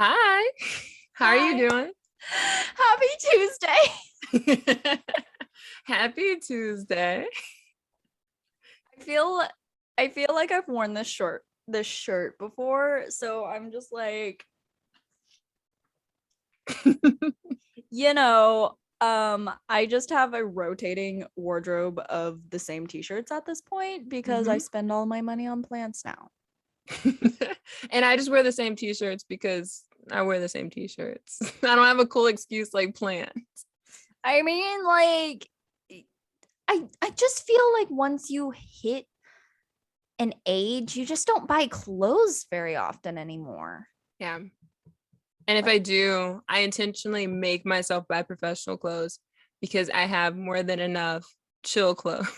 Hi. How are you Hi. doing? Happy Tuesday. Happy Tuesday. I feel I feel like I've worn this shirt before, so I'm just like, you know, I just have a rotating wardrobe of the same t-shirts at this point because I Mhm. spend all my money on plants now. And I just wear the same t-shirts because I wear the same t-shirts. I don't have a cool excuse like plant. I mean, like I just feel like once you hit an age, you just don't buy clothes very often anymore. Yeah. And if Like, I do, I intentionally make myself buy professional clothes because I have more than enough chill clothes.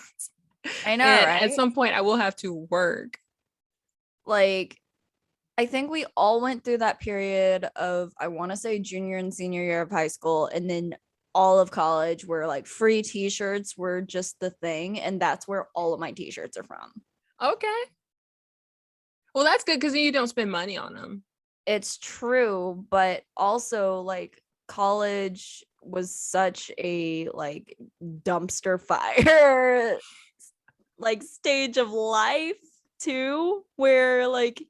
I know, And at right? some point I will have to work. Like I think we all went through that period of, I want to say, junior and senior year of high school, and then all of college where like free t-shirts were just the thing, and that's where all of my t-shirts are from. Okay. Well, that's good because then you don't spend money on them. It's true, but also like college was such a like dumpster fire like stage of life too, where like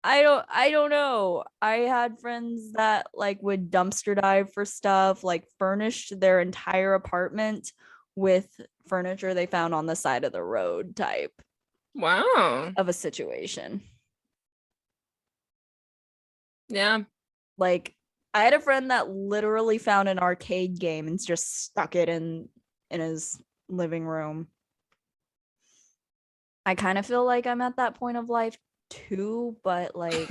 I don't know. I had friends that like would dumpster dive for stuff, like furnished their entire apartment with furniture they found on the side of the road type Wow. of a situation. Yeah. Like I had a friend that literally found an arcade game and just stuck it in his living room. I kind of feel like I'm at that point of life too, but like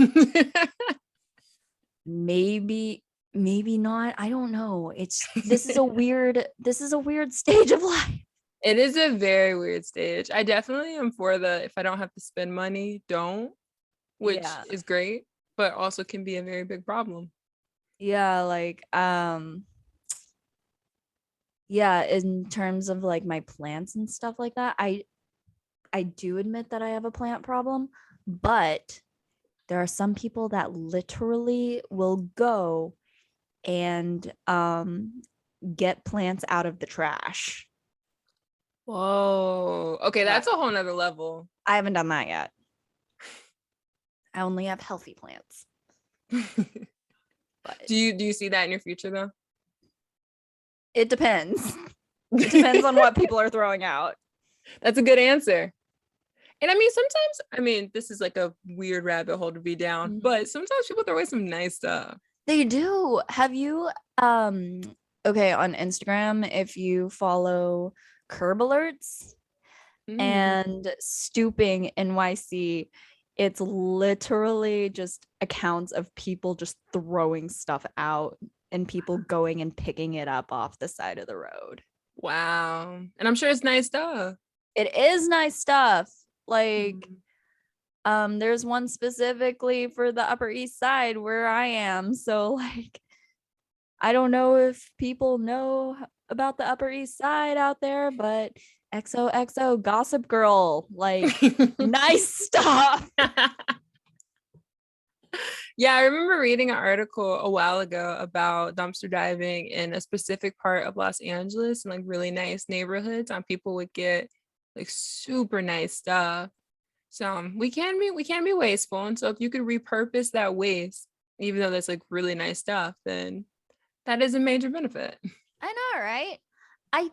maybe not. I don't know. It's this is a weird stage of life. It is a very weird stage. I definitely am for the if I don't have to spend money, don't, which Yeah. is great, but also can be a very big problem. Yeah, like yeah, in terms of like my plants and stuff like that, I do admit that I have a plant problem, but there are some people that literally will go and get plants out of the trash. Whoa. Okay, Yeah. that's a whole nother level. I haven't done that yet. I only have healthy plants, do but you see that in your future though? it depends. It depends on what people are throwing out. That's a good answer. And I mean, sometimes, I mean, this is like a weird rabbit hole to be down, Mhm. but sometimes people throw away some nice stuff. They do. Have you okay, on Instagram, if you follow Curb Alerts Mm. and Stooping NYC, it's literally just accounts of people just throwing stuff out and people going and picking it up off the side of the road. Wow. And I'm sure it's nice stuff. It is nice stuff. Like Mm. there's one specifically for the Upper East Side where I am. So like I don't know if people know about the Upper East Side out there, but XOXO Gossip Girl, like nice stuff. Yeah, I remember reading an article a while ago about dumpster diving in a specific part of Los Angeles and like really nice neighborhoods, and people would get like super nice stuff. So we can be wasteful. And so if you could repurpose that waste, even though that's like really nice stuff, then that is a major benefit. I know, right? I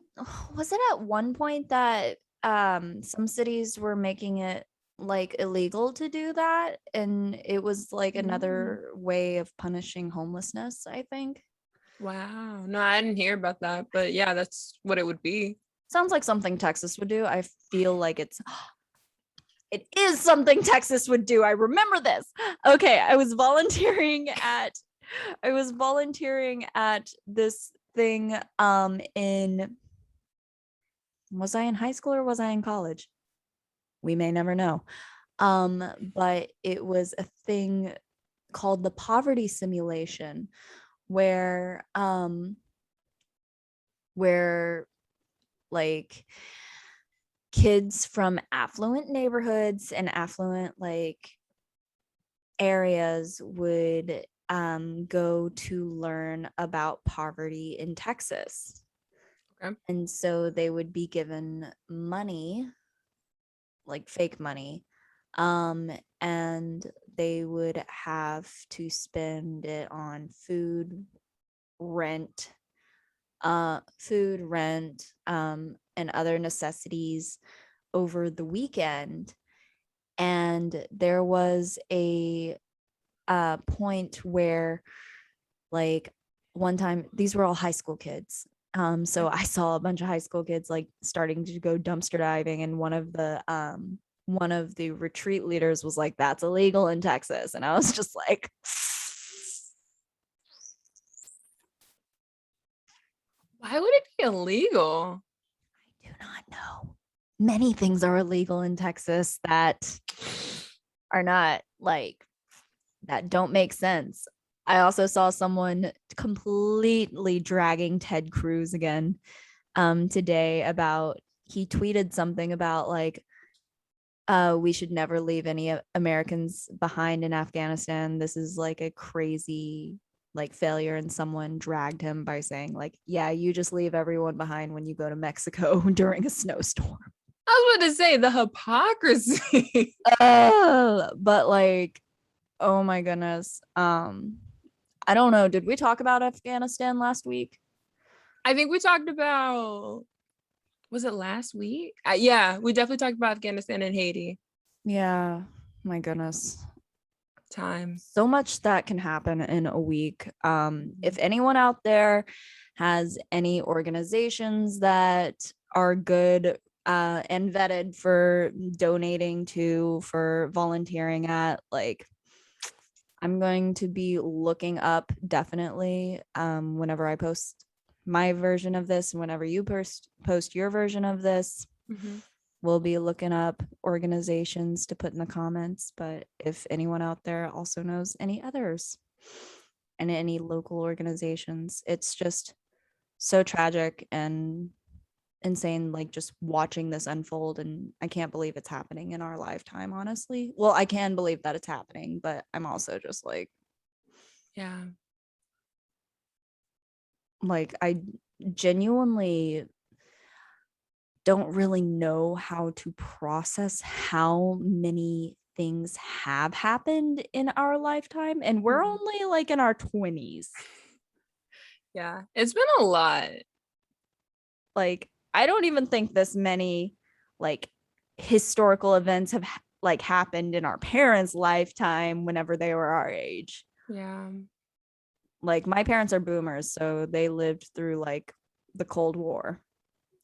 was it at one point that some cities were making it like illegal to do that, and it was like Mm. another way of punishing homelessness, I think. Wow. No, I didn't hear about that, but yeah, that's what it would be. Sounds like something Texas would do. I feel like it is something Texas would do. I remember this. Okay, I was volunteering at this thing in was I in high school or was I in college? We may never know. But it was a thing called the poverty simulation where like kids from affluent neighborhoods and affluent like areas would go to learn about poverty in Texas. Okay. And so they would be given money, like fake money, and they would have to spend it on rent, rent, and other necessities over the weekend. And there was a point where, like, one time, these were all high school kids. So I saw a bunch of high school kids like starting to go dumpster diving, and one of the retreat leaders was like, "That's illegal in Texas," and I was just like, Why would it be illegal? "I do not know. Many things are illegal in Texas that are not like that don't make sense." I also saw someone completely dragging Ted Cruz again today about, he tweeted something about like, we should never leave any Americans behind in Afghanistan. This is like a crazy like failure. And someone dragged him by saying like, yeah, you just leave everyone behind when you go to Mexico during a snowstorm. I was about to say the hypocrisy. But like, oh my goodness. I don't know. Did we talk about Afghanistan last week? I think we talked about, was it last week? Yeah, we definitely talked about Afghanistan and Haiti. Yeah. My goodness. Time. So much that can happen in a week. If anyone out there has any organizations that are good and vetted for donating to, for volunteering at, like, I'm going to be looking up definitely whenever I post my version of this, and whenever you post your version of this, we'll be looking up organizations to put in the comments. But if anyone out there also knows any others and any local organizations, it's just so tragic and insane, like just watching this unfold. And I can't believe it's happening in our lifetime, honestly. Well, I can believe that it's happening, but I'm also just like, Yeah. I genuinely don't really know how to process how many things have happened in our lifetime, and we're only like in our 20s. Yeah, it's been a lot. Like, I don't even think this many like historical events have like happened in our parents' lifetime whenever they were our age. Yeah. Like, my parents are boomers, so they lived through like the Cold War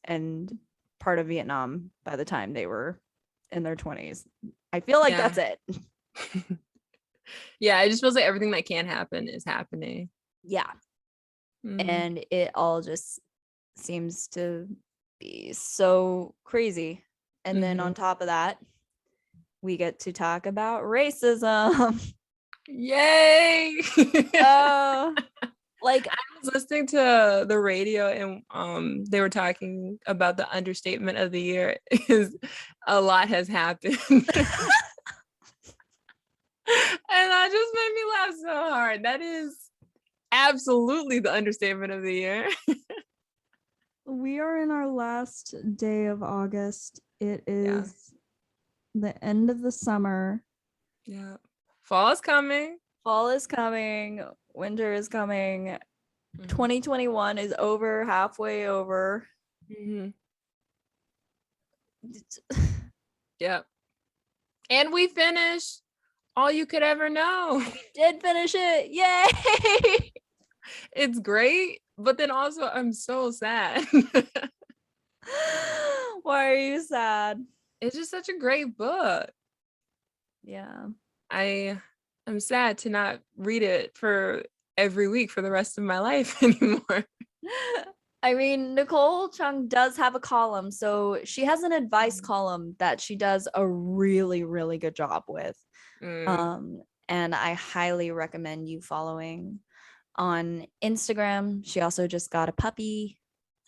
and part of Vietnam by the time they were in their 20s. I feel like that's it. Yeah, it just feels like everything that can happen is happening. Yeah. And it all just seems to be so crazy. And then on top of that, we get to talk about racism. Yay! Like, I was listening to the radio, and they were talking about the understatement of the year is a lot has happened. And that just made me laugh so hard. That is absolutely the understatement of the year. We are in our last day of August. It is the end of the summer. Yeah. Fall is coming. Fall is coming. Winter is coming. 2021 is over, halfway over. Yep. And we finished All You Could Ever Know. We did finish it. Yay! It's great, but then also I'm so sad. Why are you sad? It's just such a great book. Yeah. I'm sad to not read it for every week for the rest of my life anymore. I mean, Nicole Chung does have a column, so she has an advice column that she does a really, really good job with. And I highly recommend you following on Instagram. She also just got a puppy.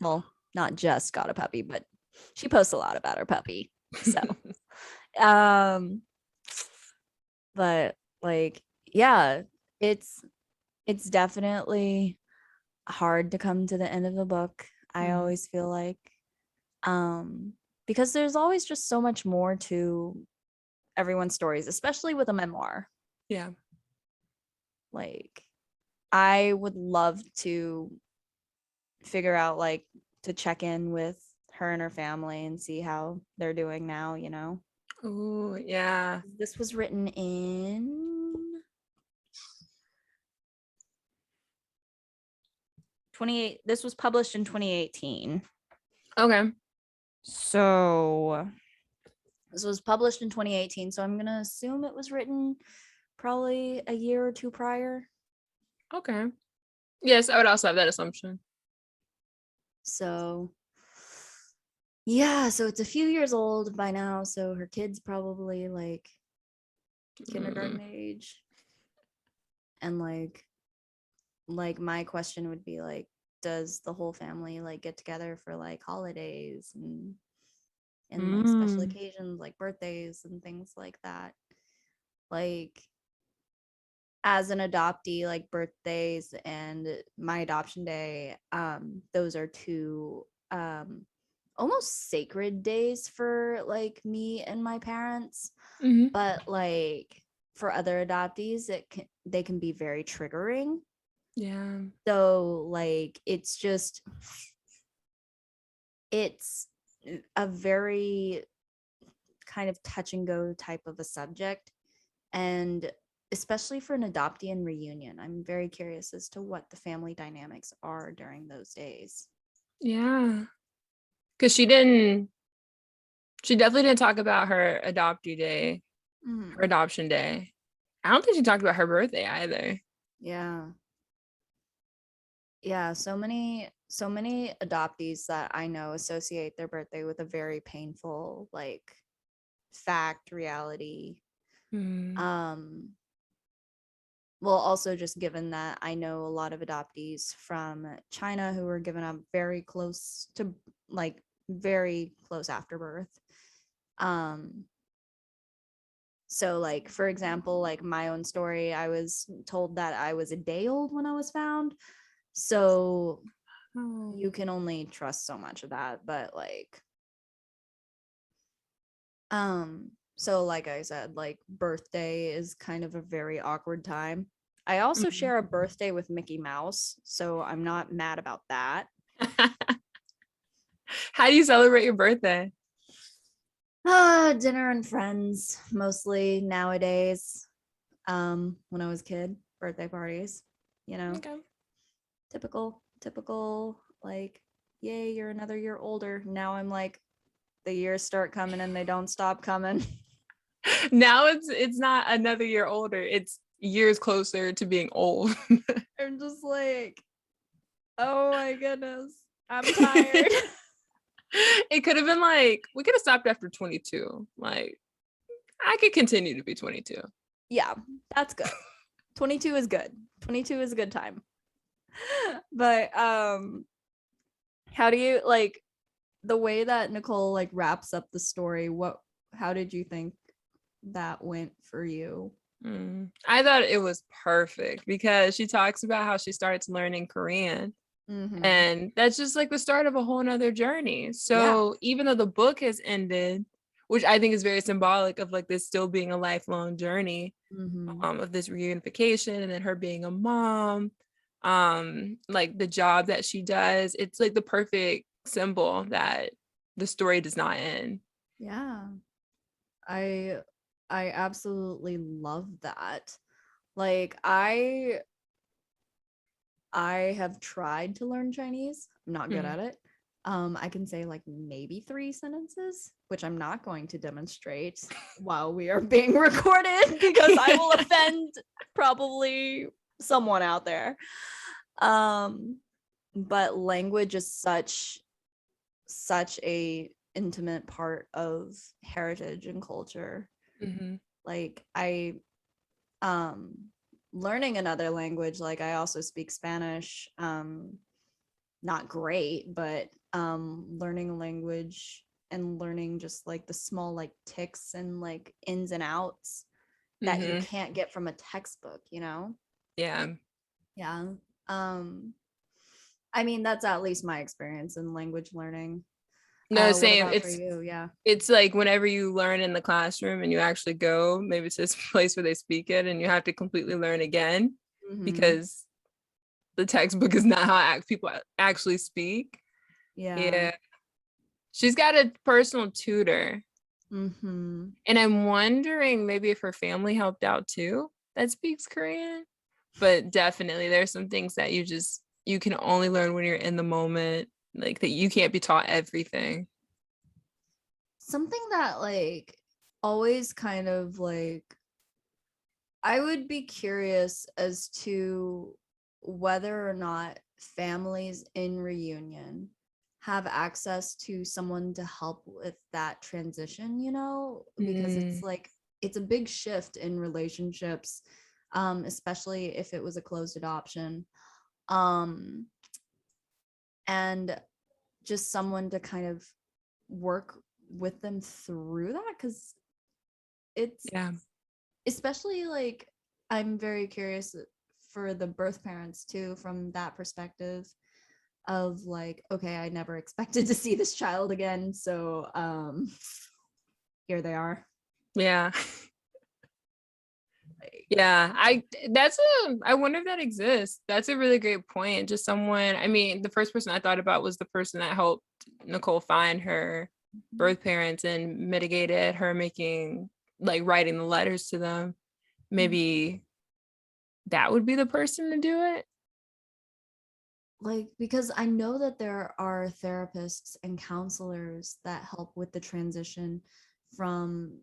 Well, not just got a puppy, but she posts a lot about her puppy. So, but like, yeah, it's definitely hard to come to the end of a book. I Mhm. always feel like, um because there's always just so much more to everyone's stories, especially with a memoir. Yeah. Like, I would love to figure out, like, to check in with her and her family and see how they're doing now, you know. Oh, yeah. This was written in 28, this was published in 2018. Okay. So this was published in 2018, so I'm gonna assume it was written probably a year or two prior. Okay. Yes, I would also have that assumption. So yeah, so it's a few years old by now, so her kid's probably like kindergarten Mm. age. And like my question would be like, does the whole family like get together for like holidays and like special Mm. occasions like birthdays and things like that? Like, as an adoptee, like birthdays and my adoption day, those are two almost sacred days for like me and my parents. Mhm. But like for other adoptees, they can be very triggering. Yeah. So like it's a very kind of touch and go type of a subject. And especially for an adoptee and reunion, I'm very curious as to what the family dynamics are during those days. Yeah. Because she definitely didn't talk about her adoptee day, her Mhm. adoption day. I don't think she talked about her birthday either. Yeah. Yeah, so many adoptees that I know associate their birthday with a very painful like fact reality. Mm. Um well, also just given that I know a lot of adoptees from China who were given up very close to, like, very close after birth. Um so like for example, like my own story, I was told that I was a day old when I was found. So Oh. you can only trust so much of that, but like so like I said, like birthday is kind of a very awkward time. I also Mhm. share a birthday with Mickey Mouse, so I'm not mad about that. How do you celebrate your birthday? Dinner and friends mostly nowadays. When I was a kid, birthday parties, you know, Okay. typical like, yay, you're another year older. Now I'm like, the years start coming and they don't stop coming. Now it's not another year older. It's years closer to being old. I'm just like, oh my goodness, I'm tired. It could have been like we could have stopped after 22. Like I could continue to be 22. Yeah, that's good. 22 is good. 22 is a good time. But how do you like the way that Nicole like wraps up the story? How did you think that went for you? I thought it was perfect because she talks about how she starts learning Korean. Mm-hmm. And that's just like the start of a whole nother journey. Yeah. So even though the book has ended, which I think is very symbolic of like this still being a lifelong journey, Mm-hmm. of this reunification and then her being a mom, like the job that she does, it's like the perfect symbol that the story does not end. Yeah. I I absolutely love that. Like I have tried to learn Chinese. I'm not good Mm. at it. I can say like maybe 3 sentences, which I'm not going to demonstrate while we are being recorded because I will offend probably someone out there. Um, but language is such a intimate part of heritage and culture. Mhm. Like I um learning another language, like I also speak Spanish, not great, but learning a language and learning just like the small like ticks and like ins and outs that you Mm-hmm. can't get from a textbook, you know? Yeah. Yeah. I mean, that's at least my experience in language learning. No, What same. about for you? Yeah. It's like whenever you learn in the classroom and you actually go maybe to this place where they speak it and you have to completely learn again Mm-hmm. because the textbook is not how people actually speak. Yeah. Yeah. She's got a personal tutor. Mm-hmm. And I'm wondering maybe if her family helped out too that speaks Korean. But definitely there's some things that you can only learn when you're in the moment, like that you can't be taught everything. Something that like always kind of like I would be curious as to whether or not families in reunion have access to someone to help with that transition, you know, because it's Mm, like it's a big shift in relationships, especially if it was a closed adoption. Um, and just someone to kind of work with them through that because it's yeah. especially like I'm very curious for the birth parents too from that perspective of like okay I never expected to see this child again so here they are Yeah. like Yeah, I wonder if that exists. That's a really great point. Just someone, I mean, the first person I thought about was the person that helped Nicole find her birth parents and mitigated her making like writing the letters to them. Maybe that would be the person to do it. like because I know that there are therapists and counselors that help with the transition from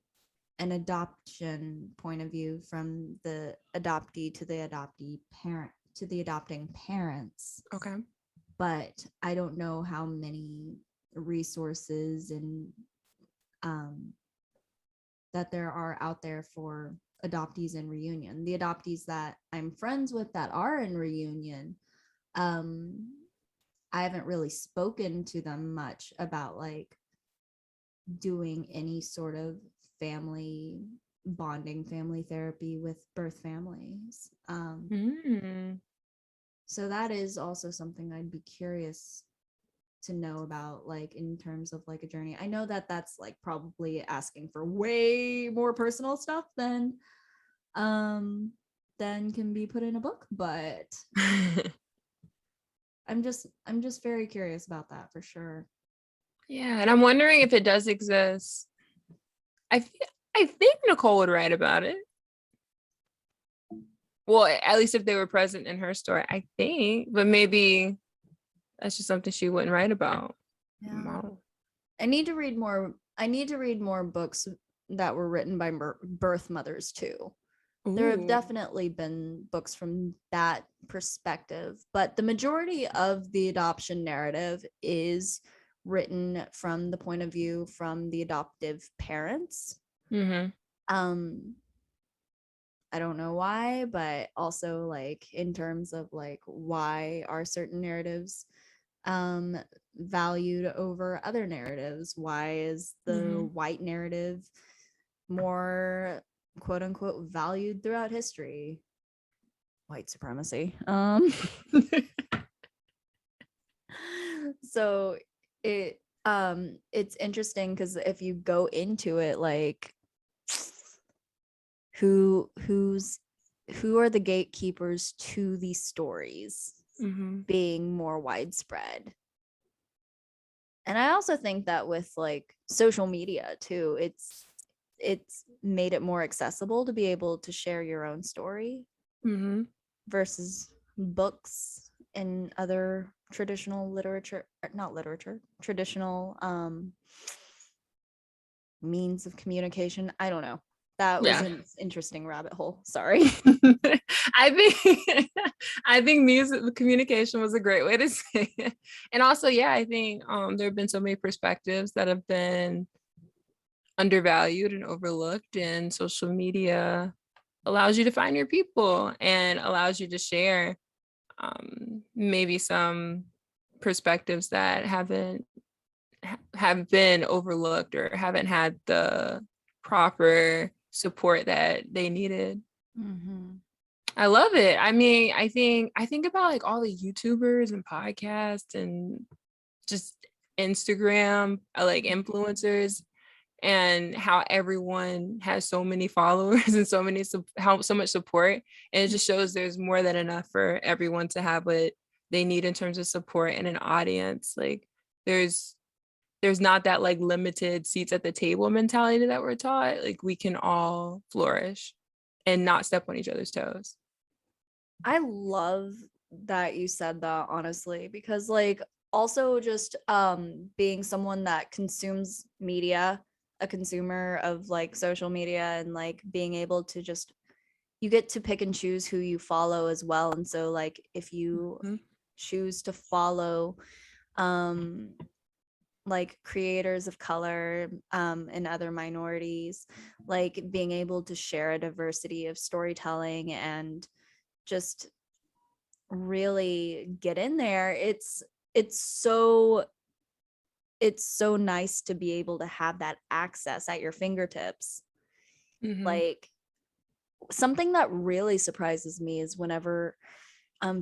an adoption point of view from the adoptee to the adoptee parent to the adopting parents Okay. but I don't know how many resources and um, that there are out there for adoptees in reunion. The adoptees that I'm friends with that are in reunion, um, I haven't really spoken to them much about like doing any sort of family bonding, family therapy with birth families. Mm. So that is also something I'd be curious to know about like in terms of like a journey. I know that that's like probably asking for way more personal stuff um than can be put in a book, but I'm just very curious about that for sure. Yeah, and I'm wondering if it does exist. I fe- I think Nicole would write about it. Well, at least if they were present in her story, I think. But maybe that's just something she wouldn't write about. Yeah. Wow. I need to read more. I need to read more books that were written by birth mothers too. There have Ooh. definitely been books from that perspective, but the majority of the adoption narrative is written from the point of view from the adoptive parents. Mm-hmm. Um, I don't know why, but also like in terms of like why are certain narratives um valued over other narratives? Why is the Mm-hmm. white narrative more quote unquote valued throughout history? White supremacy. So it's interesting because if you go into it like who's who are the gatekeepers to these stories Mm-hmm. being more widespread. And I also think that with like social media too, it's made it more accessible to be able to share your own story Mm-hmm. versus books and other traditional literature, not literature, traditional means of communication. I don't know. That was Yeah. an interesting rabbit hole. Sorry. I think I think music communication was a great way to say it. And also, yeah, I think there have been so many perspectives that have been undervalued and overlooked, and social media allows you to find your people and allows you to share maybe some perspectives that have been overlooked or haven't had the proper support that they needed. Mm-hmm. I love it. I mean, I think about like all the YouTubers and podcasts and just Instagram, like influencers, and how everyone has so many followers and so much support, and it just shows there's more than enough for everyone to have what they need in terms of support and an audience. Like there's not that like limited seats at the table mentality that we're taught. Like we can all flourish and not step on each other's toes. I love that you said that, honestly, because like also just being someone that consumes media, a consumer of like social media, and like being able to just, you get to pick and choose who you follow as well. And so like if you Mm-hmm. choose to follow um like creators of color and other minorities, like being able to share a diversity of storytelling and just really get in there, it's so it's so nice to be able to have that access at your fingertips. Mm-hmm. Like something that really surprises me is whenever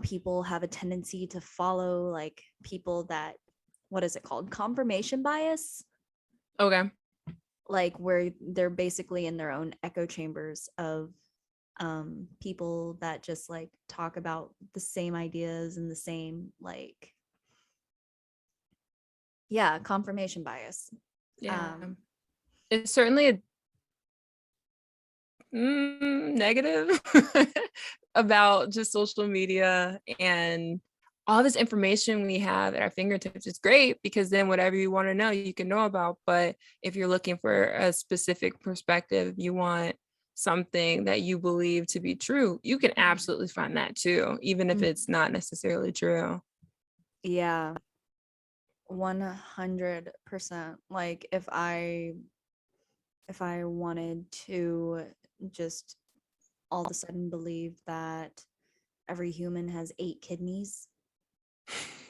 people have a tendency to follow like people that, what is it called, confirmation bias, Okay. like where they're basically in their own echo chambers of people that just like talk about the same ideas and the same like, yeah, confirmation bias. Yeah. um It's certainly a negative about just social media and all this information we have at our fingertips. Is great because then whatever you want to know, you can know about. But if you're looking for a specific perspective, you want something that you believe to be true, you can absolutely find that too, even if it's not necessarily true. yeah, 100%. Like if I wanted to just all of a sudden believe that every human has 8 kidneys,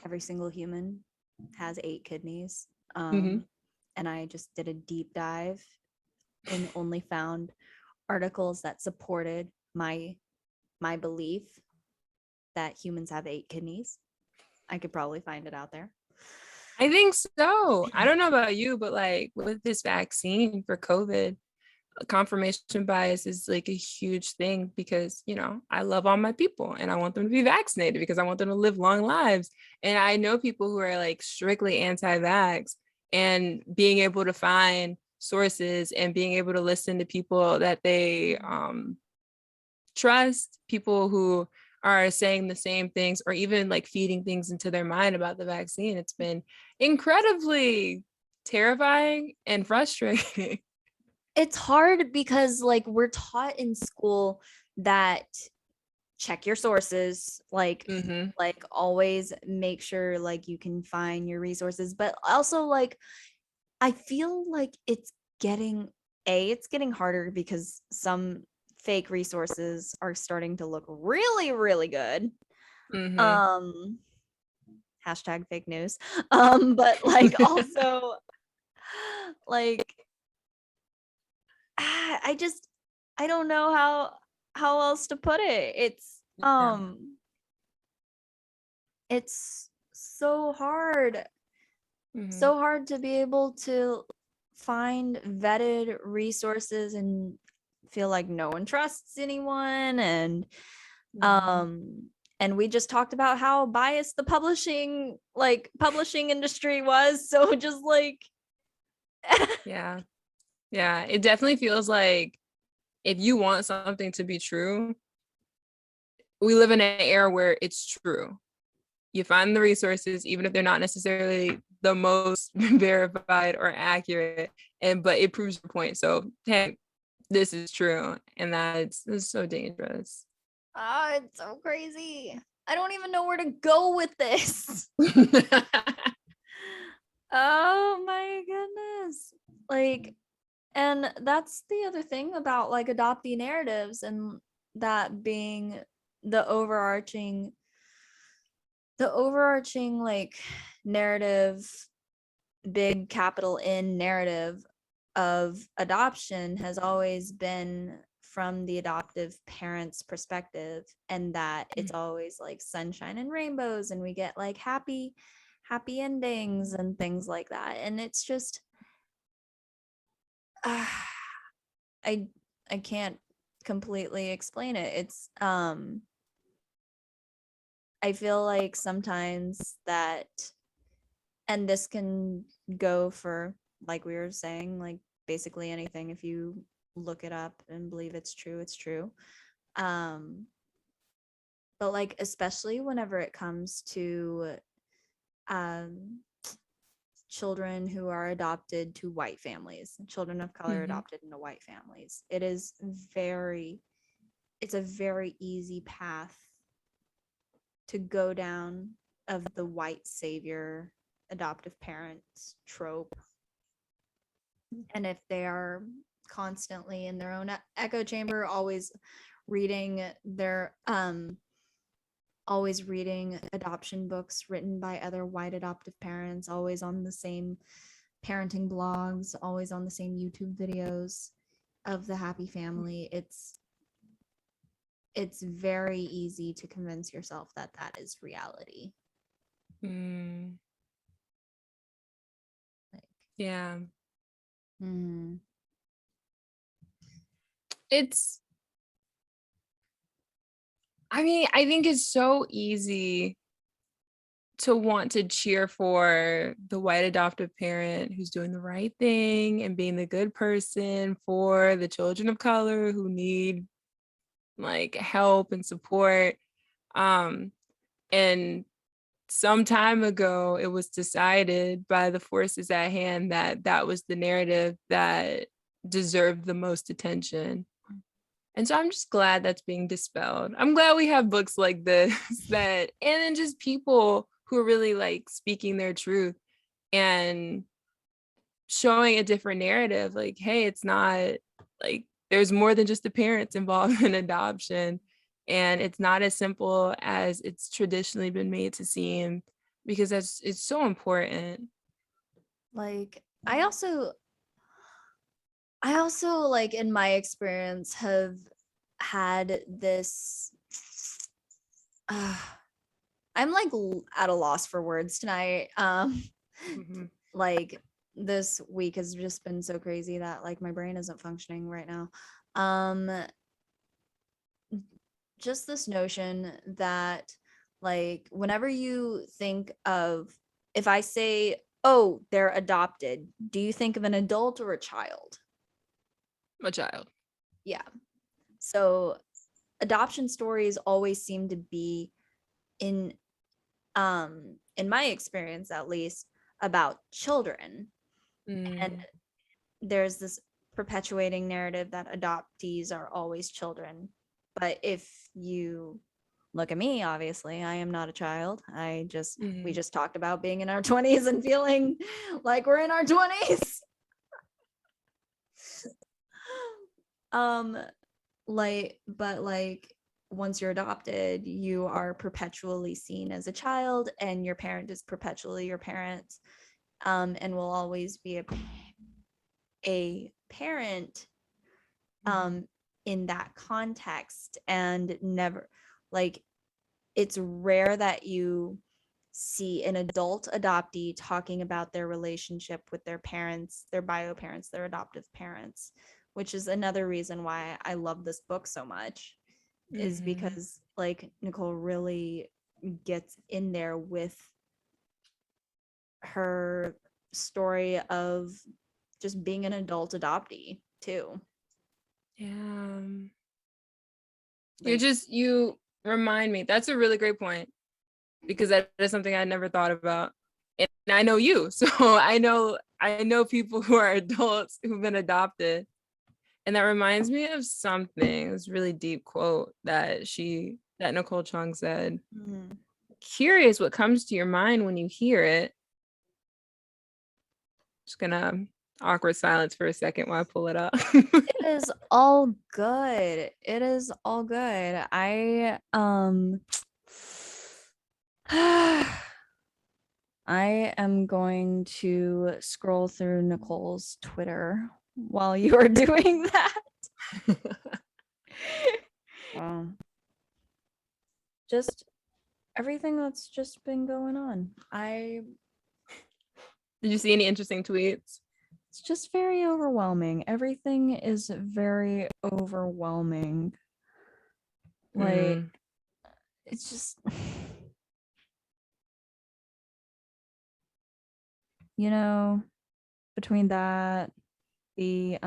every single human has 8 kidneys, Mm-hmm. and I just did a deep dive and only found articles that supported my belief that humans have 8 kidneys, I could probably find it out there. I think so. I don't know about you, but like with this vaccine for COVID, confirmation bias is like a huge thing because, I love all my people and I want them to be vaccinated because I want them to live long lives. And I know people who are like strictly anti-vax, and being able to find sources and being able to listen to people that they trust, people who are saying the same things or even like feeding things into their mind about the vaccine. It's been incredibly terrifying and frustrating. It's hard because like we're taught in school that check your sources, Mm-hmm. like always make sure like you can find your resources, but also like I feel like it's getting harder because some fake resources are starting to look really really good. Mm-hmm. um Hashtag fake news. But like also like I just, I don't know how else to put it. Yeah. It's so hard, Mm-hmm. so hard to be able to find vetted resources and feel like no one trusts anyone. Mm-hmm. Um and we just talked about how biased the publishing industry was, so just like Yeah. Yeah. It definitely feels like if you want something to be true, we live in an era where it's true. You find the resources, even if they're not necessarily the most verified or accurate, but it proves your point. So, hey, this is true. And that's so dangerous. it's so crazy. I don't even know where to go with this. Oh my goodness. Like, and that's the other thing about like adopting narratives, and that being the overarching like narrative, big capital N narrative of adoption has always been from the adoptive parents' perspective, and that it's always like sunshine and rainbows, and we get like happy endings and things like that. And it's just I can't completely explain it. It's I feel like sometimes that, and this can go for, like we were saying, like basically anything. If you look it up and believe it's true, it's true. But like, especially whenever it comes to um children who are adopted to white families, children of color Mm-hmm. adopted into white families, it's a very easy path to go down of the white savior adoptive parents trope. And if they are constantly in their own echo chamber, reading their always reading adoption books written by other white adoptive parents, always on the same parenting blogs, always on the same YouTube videos of the happy family, it's very easy to convince yourself that that is reality. Like, Yeah. mm. It's, I mean, I think it's so easy to want to cheer for the white adoptive parent who's doing the right thing and being the good person for the children of color who need like help and support. And some time ago, it was decided by the forces at hand that that was the narrative that deserved the most attention. And so I'm just glad that's being dispelled. I'm glad we have books like this that, and then just people who are really like speaking their truth and showing a different narrative. Like, hey, it's not like there's more than just the parents involved in adoption. And it's not as simple as it's traditionally been made to seem, because it's so important. Like, I also like, in my experience, have had this I'm like at a loss for words tonight. Mm-hmm. Like, this week has just been so crazy that like my brain isn't functioning right now. Um just this notion that, like, whenever you think of, if I say, oh, they're adopted, do you think of an adult or a child? A child. Yeah. So adoption stories always seem to be, in in my experience at least, about children. And there's this perpetuating narrative that adoptees are always children. But if you look at me, obviously I am not a child. We just talked about being in our 20s and feeling like we're in our 20s. But once you're adopted, you are perpetually seen as a child, and your parent is perpetually your parent, and will always be a parent in that context. And never, like, it's rare that you see an adult adoptee talking about their relationship with their parents, their bio parents, their adoptive parents, which is another reason why I love this book so much, is because like Nicole really gets in there with her story of just being an adult adoptee too. Yeah. Like, You remind me. That's a really great point, because that is something I never thought about. And I know you. So I know people who are adults who've been adopted. And that reminds me of something. This really deep quote that Nicole Chung said. Curious what comes to your mind when you hear it. Just gonna awkward silence for a second while I pull it up. it is all good. It is all good. I am going to scroll through Nicole's Twitter while you are doing that. Just everything that's just been going on. Did you see any interesting tweets? It's just very overwhelming. Everything is very overwhelming. Like, it's just, between that, the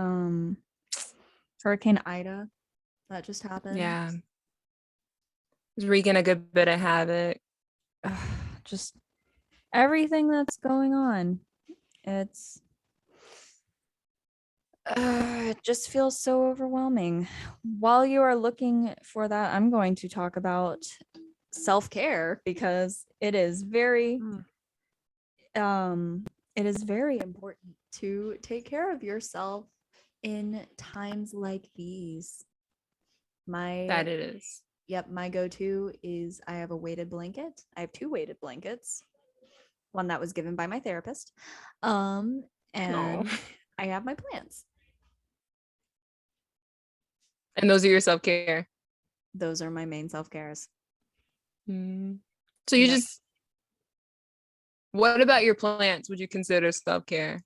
Hurricane Ida that just happened. Yeah. It's wreaking a good bit of havoc. Just everything that's going on. It just feels so overwhelming. While you are looking for that, I'm going to talk about self-care because it is very important to take care of yourself in times like these. That it is. Yep, my go-to is I have a weighted blanket. I have 2 weighted blankets. One that was given by my therapist. And I have my plants. And those are your self-care. Those are my main self-cares. So you just, what about your plants would you consider self-care?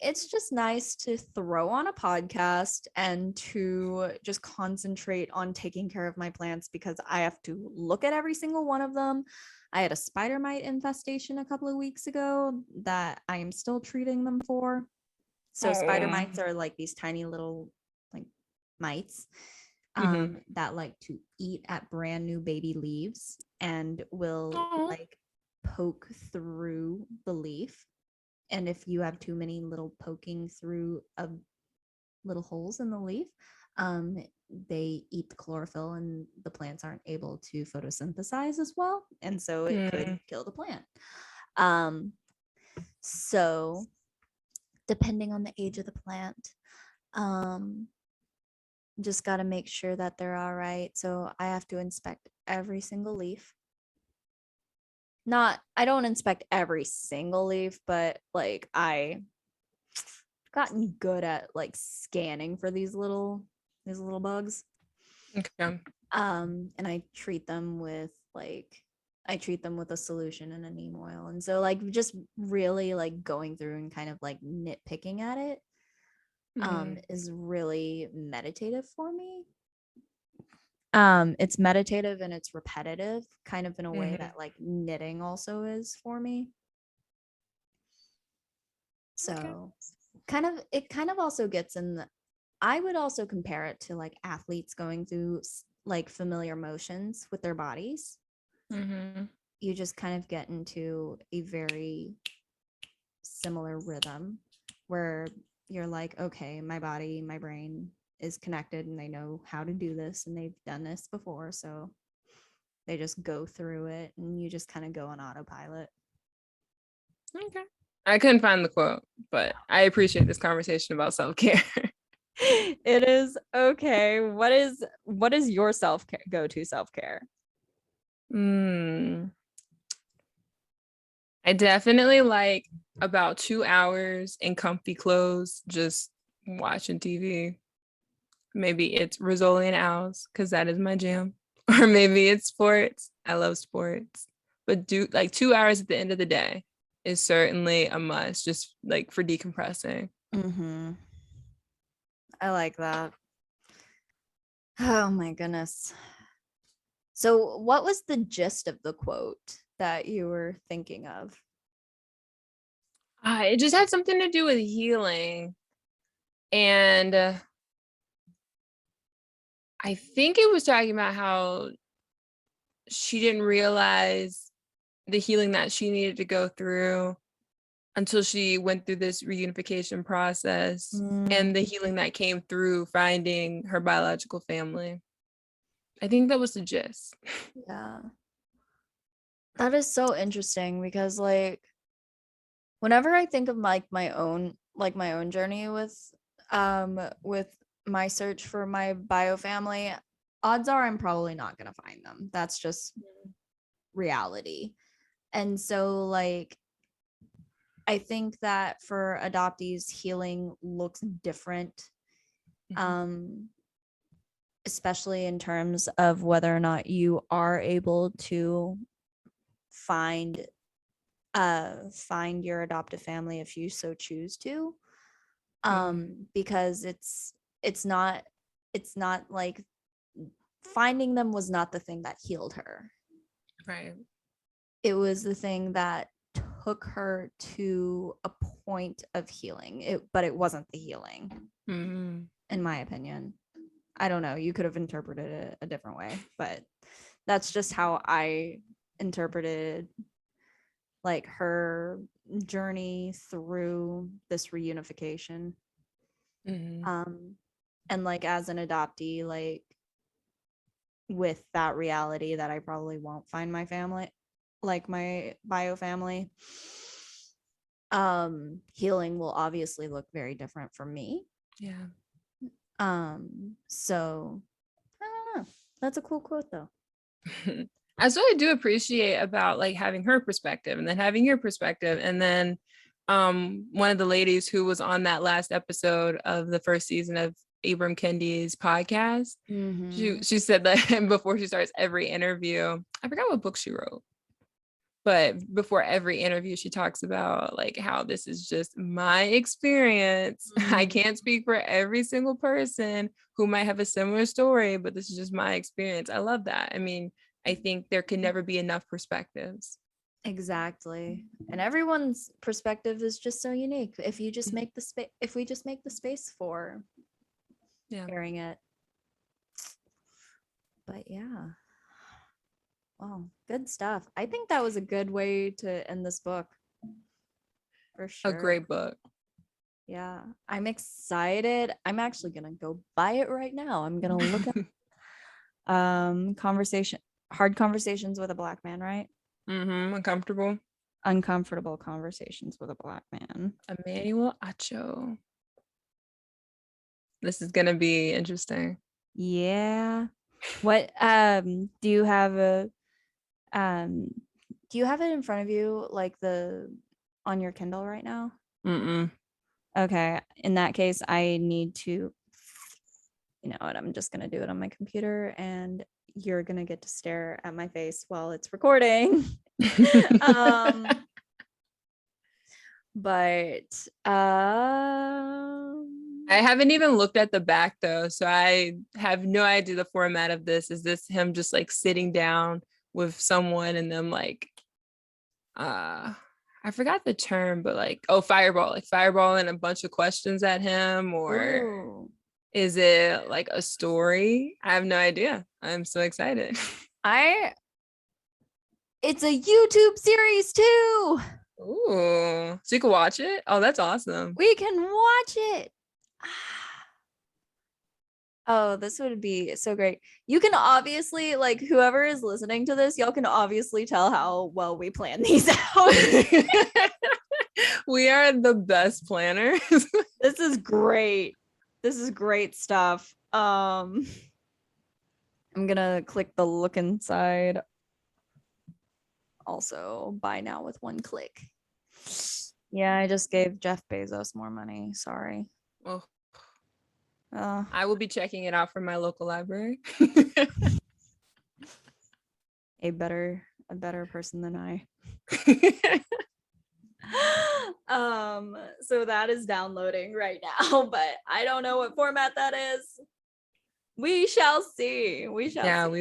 It's just nice to throw on a podcast and to just concentrate on taking care of my plants because I have to look at every single one of them. I had a spider mite infestation a couple of weeks ago that I am still treating them for. So spider mites are like these tiny little like mites that like to eat at brand new baby leaves and will like poke through the leaf. And if you have too many little poking through little holes in the leaf, they eat the chlorophyll and the plants aren't able to photosynthesize as well. And so it could kill the plant. So depending on the age of the plant, just got to make sure that they're all right. So I have to inspect every single leaf. I don't inspect every single leaf, but like I've gotten good at like scanning for these little bugs. Okay. And I treat them with a solution and a neem oil. And so like just really like going through and kind of like nitpicking at it is really meditative for me. It's meditative and it's repetitive, kind of in a way that like knitting also is for me. So it kind of also gets in I would also compare it to like athletes going through like familiar motions with their bodies. You just kind of get into a very similar rhythm where you're like, okay, my body, my brain is connected and they know how to do this and they've done this before, so they just go through it and you just kind of go on autopilot. Okay. I couldn't find the quote, but I appreciate this conversation about self-care. It is okay. What is your self-care go-to self-care? I definitely like about 2 hours in comfy clothes, just watching TV. Maybe it's Rizzoli and Owls because that is my jam. Or maybe it's sports. I love sports. But 2 hours at the end of the day is certainly a must, just like for decompressing. I like that. Oh my goodness. So what was the gist of the quote that you were thinking of? It just had something to do with healing. And I think it was talking about how she didn't realize the healing that she needed to go through until she went through this reunification process and the healing that came through finding her biological family. I think that was the gist. Yeah. That is so interesting because like whenever I think of like my own journey with my search for my bio family, odds are I'm probably not going to find them. That's just reality. And so like I think that for adoptees, healing looks different, especially in terms of whether or not you are able to find your adoptive family if you so choose to, because it's not like finding them was not the thing that healed her. Right. It was the thing that took her to a point of healing, but it wasn't the healing, in my opinion. I don't know, you could have interpreted it a different way, but that's just how I interpreted like her journey through this reunification. And like as an adoptee, like with that reality that I probably won't find my family, like my bio family, healing will obviously look very different for me. Yeah. So I don't know, that's a cool quote though. That's what I do appreciate about like having her perspective and then having your perspective. And then one of the ladies who was on that last episode of the first season of Ibram Kendi's podcast, she said that before she starts every interview, I forgot what book she wrote, but before every interview she talks about like how this is just my experience. I can't speak for every single person who might have a similar story, but this is just my experience. I love that. I mean, I think there can never be enough perspectives. Exactly. And everyone's perspective is just so unique. If you just make the space, if we just make the space for hearing it. But yeah. Wow, good stuff. I think that was a good way to end this book. For sure. A great book. Yeah, I'm excited. I'm actually gonna go buy it right now. I'm gonna look at hard conversations with a black man, right? Uncomfortable conversations with a black man. Emmanuel Acho. This is gonna be interesting. Yeah. What do you have it in front of you, like on your Kindle right now? Okay, in that case, I need to, you know what, I'm just gonna do it on my computer and you're gonna get to stare at my face while it's recording. But I haven't even looked at the back though, so I have no idea the format of this. Is this him just like sitting down with someone and them like I forgot the term, but like fireballing a bunch of questions at him, or is it like a story? I have no idea. I'm so excited. It's a YouTube series too. Ooh, so you can watch it? Oh, that's awesome. We can watch it. Oh, this would be so great. You can obviously, like, whoever is listening to this, y'all can obviously tell how well we plan these out. We are the best planners. This is great. This is great stuff. I'm gonna click the look inside. Also, buy now with one click. Yeah, I just gave Jeff Bezos more money. Sorry. Oh. I will be checking it out from my local library. a better person than I. So that is downloading right now, but I don't know what format that is. We shall see. We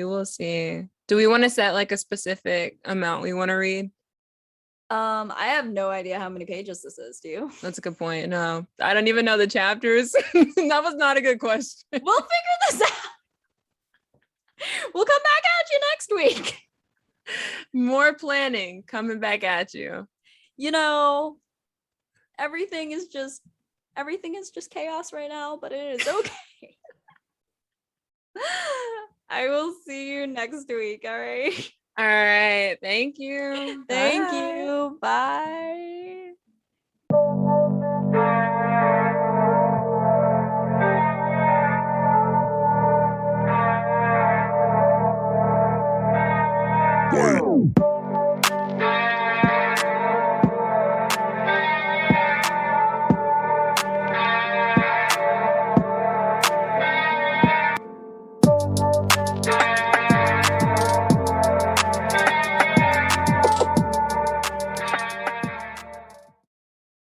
will see. Do we want to set like a specific amount we want to read? I have no idea how many pages this is. Do you? That's a good point. No, I don't even know the chapters. That was not a good question. We'll figure this out. We'll come back at you next week. More planning coming back at you. You know, everything is just chaos right now, but it is okay. I will see you next week. All right. All right. Thank you. Thank you. Bye. Wait.